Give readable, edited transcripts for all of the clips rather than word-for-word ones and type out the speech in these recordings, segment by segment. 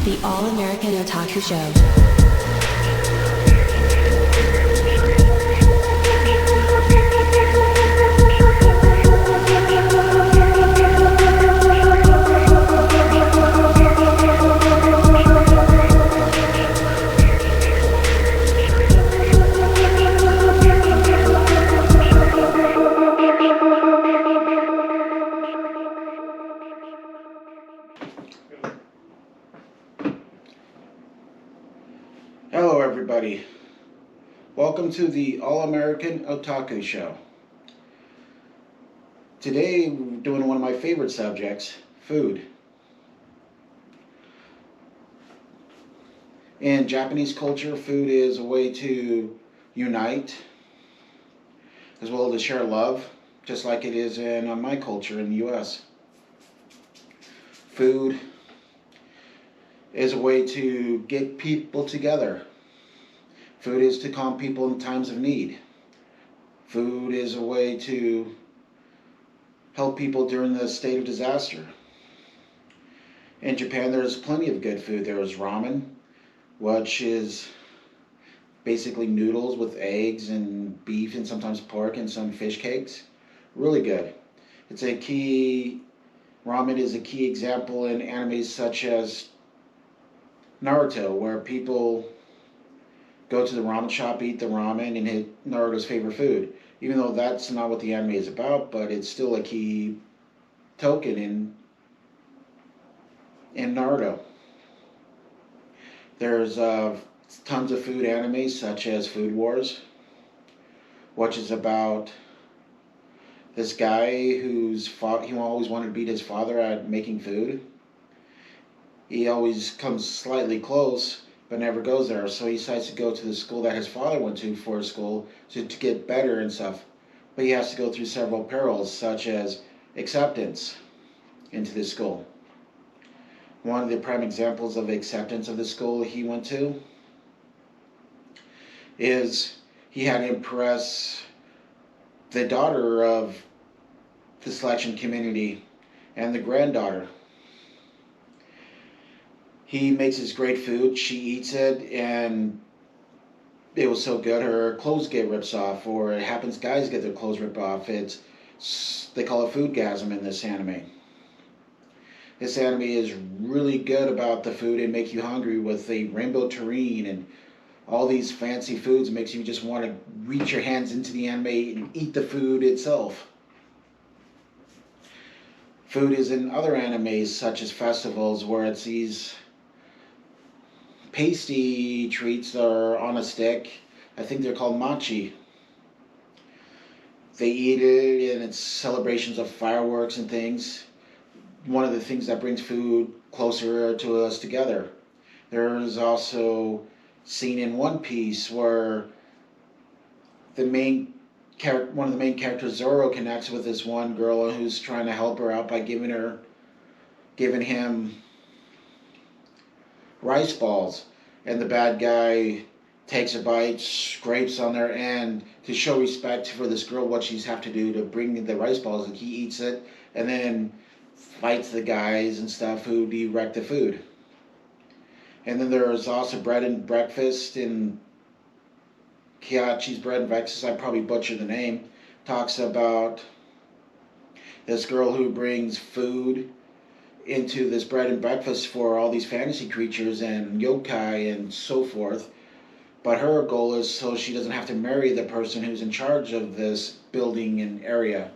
The All-American Otaku Show. Hello everybody, welcome to the All-American Otaku Show. Today we're doing one of my favorite subjects, food. In Japanese culture, food is a way to unite, as well as share love, just like it is in my culture in the U.S. Food is a way to get people together. Food is to calm people in times of need. Food is a way to help people during the state of disaster. In Japan, there's plenty of good food. There is ramen, which is basically noodles with eggs and beef and sometimes pork and some fish cakes. Really good. Ramen is a key example in animes such as Naruto, where people go to the ramen shop, eat the ramen, and hit Naruto's favorite food. Even though that's not what the anime is about, but it's still a key token in Naruto. There's tons of food animes such as Food Wars, which is about this guy he always wanted to beat his father at making food. He always comes slightly close, but never goes there. So he decides to go to the school that his father went to for school to get better and stuff. But he has to go through several perils, such as acceptance into this school. One of the prime examples of acceptance of the school he went to is he had to impress the daughter of the selection community and the granddaughter. He makes his great food, she eats it, and it was so good her clothes get ripped off, or it happens guys get their clothes ripped off. They call it foodgasm in this anime. This anime is really good about the food and make you hungry with a rainbow terrine and all these fancy foods. It makes you just want to reach your hands into the anime and eat the food itself. Food is in other animes such as festivals where it's these pasty treats that are on a stick. I think they're called mochi. They eat it and it's celebrations of fireworks and things. One of the things that brings food closer to us together. There is also scene in One Piece where one of the main characters, Zoro, connects with this one girl who's trying to help her out by giving him rice balls, and the bad guy takes a bite, scrapes on there, and to show respect for this girl, what she's have to do to bring the rice balls, and he eats it, and then fights the guys and stuff who direct the food. And then there's also bread and breakfast in Kiachi's Bread and Breakfast. I probably butchered the name. Talks about this girl who brings food into this bread and breakfast for all these fantasy creatures and yokai and so forth. But her goal is so she doesn't have to marry the person who's in charge of this building and area.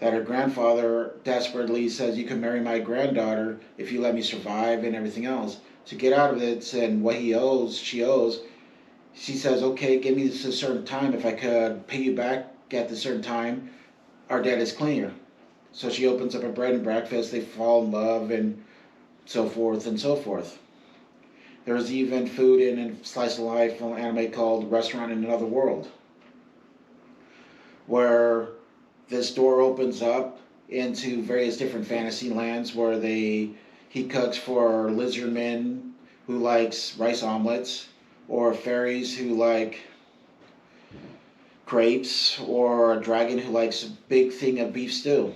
That her grandfather desperately says, you can marry my granddaughter if you let me survive and everything else. To get out of it and what she owes, she says, okay, give me this a certain time. If I could pay you back at this certain time, our debt is clear. So she opens up a bread and breakfast, they fall in love, and so forth and so forth. There's even food in a slice of life anime called Restaurant in Another World, where this door opens up into various different fantasy lands where he cooks for lizardmen who likes rice omelets, or fairies who like crepes, or a dragon who likes a big thing of beef stew.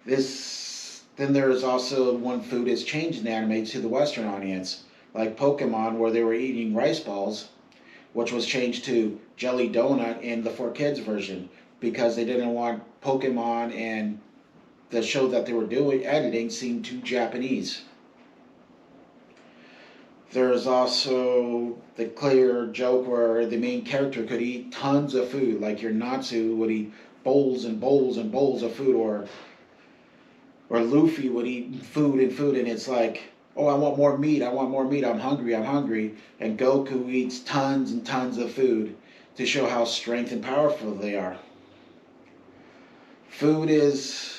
This Then there's also when food has changed in anime to the Western audience, like Pokemon, where they were eating rice balls, which was changed to jelly donut in the 4Kids version because they didn't want Pokemon and the show that they were doing editing seemed too Japanese. There's also the clear joke where the main character could eat tons of food, like your Natsu would eat bowls and bowls and bowls of food, or Luffy would eat food and food, and it's like, oh, I want more meat, I want more meat, I'm hungry, and Goku eats tons and tons of food to show how strength and powerful they are. Food is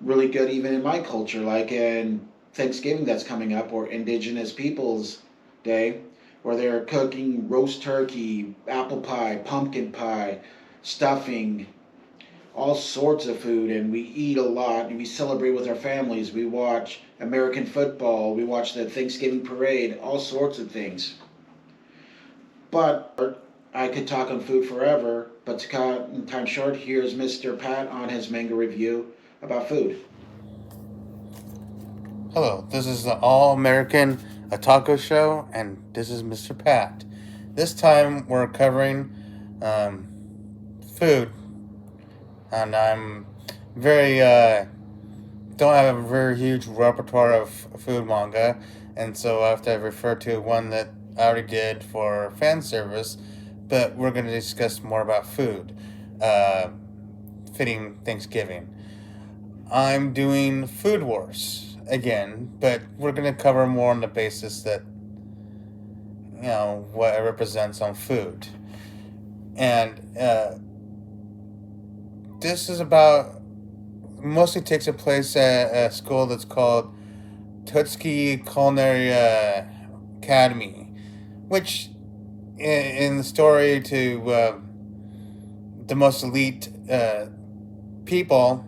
really good even in my culture, like in Thanksgiving that's coming up, or Indigenous Peoples Day, where they're cooking roast turkey, apple pie, pumpkin pie, stuffing, all sorts of food, and we eat a lot, and we celebrate with our families. We watch American football, we watch the Thanksgiving parade, all sorts of things. But I could talk on food forever, but to cut time short, here's Mr. Pat on his manga review about food. Hello, this is the All American Otaku Show, and this is Mr. Pat. This time we're covering food, and I'm very don't have a very huge repertoire of food manga, and so I have to refer to one that I already did for fan service. But we're going to discuss more about food, fitting Thanksgiving. I'm doing Food Wars again, but we're going to cover more on the basis that, what it represents on food. And this is about, mostly takes place at a school that's called Tutsuki Culinary Academy, which in the story to the most elite people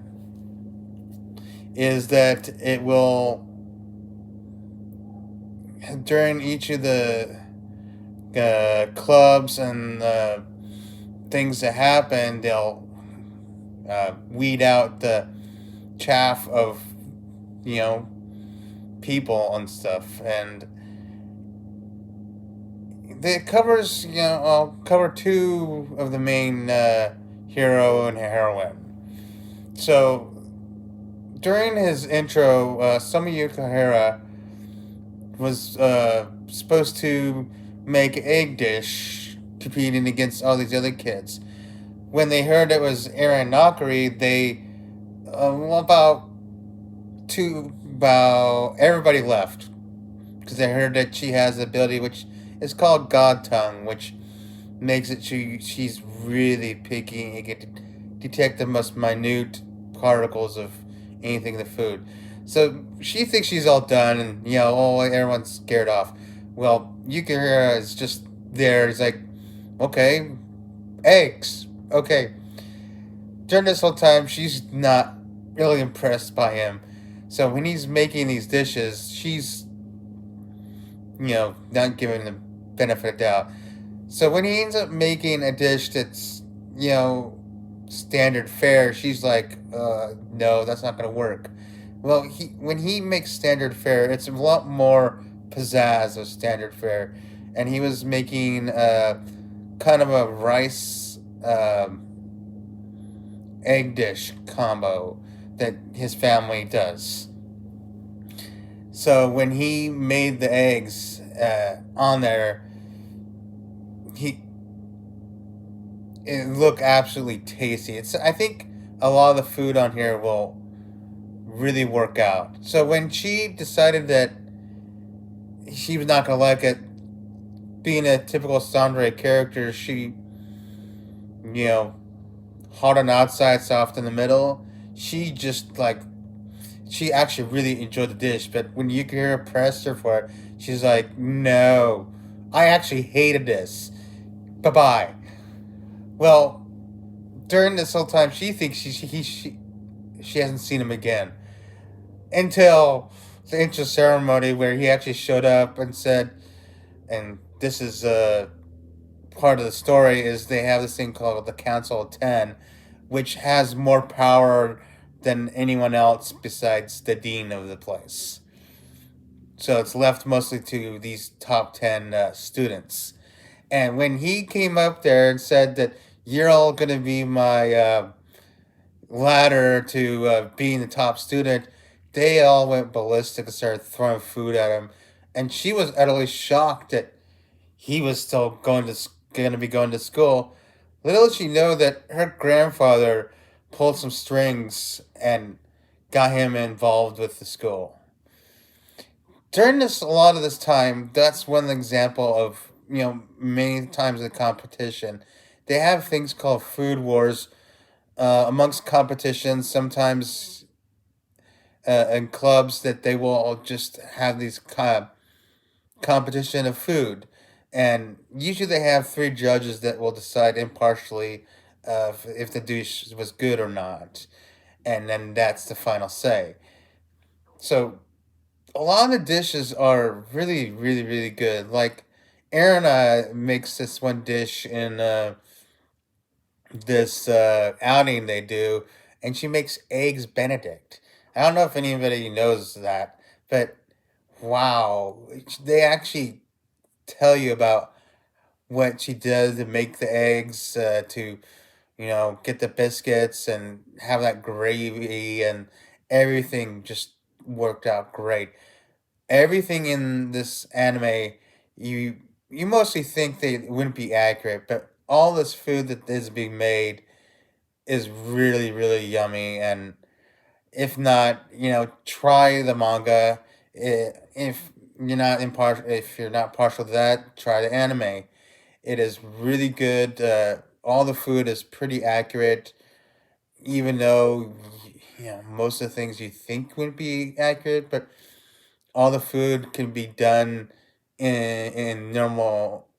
is that it will, during each of the clubs and things that happen, they'll weed out the chaff of people and stuff, and it covers, I'll cover two of the main hero and heroine. So during his intro, Sumiyu Kahara was supposed to make an egg dish competing against all these other kids. When they heard it was Aaron Nakari, they about everybody left because they heard that she has the ability which is called God Tongue, which makes it she's really picky and can detect the most minute particles of anything in the food. So she thinks she's all done, and everyone's scared off. Well, Yukihira is just there. He's like, okay, eggs, okay. During this whole time, she's not really impressed by him. So when he's making these dishes, she's not giving him the benefit of doubt. So when he ends up making a dish that's standard fare, she's like, no, that's not gonna work. Well, when he makes standard fare, it's a lot more pizzazz of standard fare, and he was making kind of a rice egg dish combo that his family does. So when he made the eggs on there, it looked absolutely tasty. I think a lot of the food on here will really work out. So when she decided that she was not gonna like it, being a typical Sandre character, she, hard on the outside, soft in the middle. She she actually really enjoyed the dish, but when Yukihira pressed her for it, she's like, no, I actually hated this. Bye-bye. Well, during this whole time, she thinks she hasn't seen him again. Until the intro ceremony where he actually showed up and said, and this is part of the story, is they have this thing called the Council of 10, which has more power than anyone else besides the dean of the place. So it's left mostly to these top 10 students. And when he came up there and said that you're all going to be my ladder to being the top student, they all went ballistic and started throwing food at him. And she was utterly shocked that he was still going to be going to school. Little did she know that her grandfather pulled some strings and got him involved with the school. During a lot of this time, that's one example of, many times in the competition, they have things called food wars amongst competitions. Sometimes in clubs that they will just have these competition of food, and usually they have three judges that will decide impartially if the dish was good or not, and then that's the final say. So a lot of the dishes are really, really, really good. Like Aaron makes this one dish in this outing they do, and she makes eggs Benedict. I don't know if anybody knows that, but wow, they actually tell you about what she does to make the eggs, to get the biscuits and have that gravy, and everything just worked out great. Everything in this anime, you you mostly think they wouldn't be accurate, but all this food that is being made is really, really yummy. And if not, try the manga. If you're not partial to that, try the anime. It is really good. All the food is pretty accurate, even though most of the things you think would be accurate, but all the food can be done in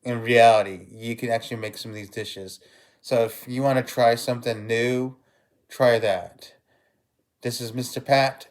reality. You can actually make some of these dishes. So if you want to try something new, try that. This is Mr. Pat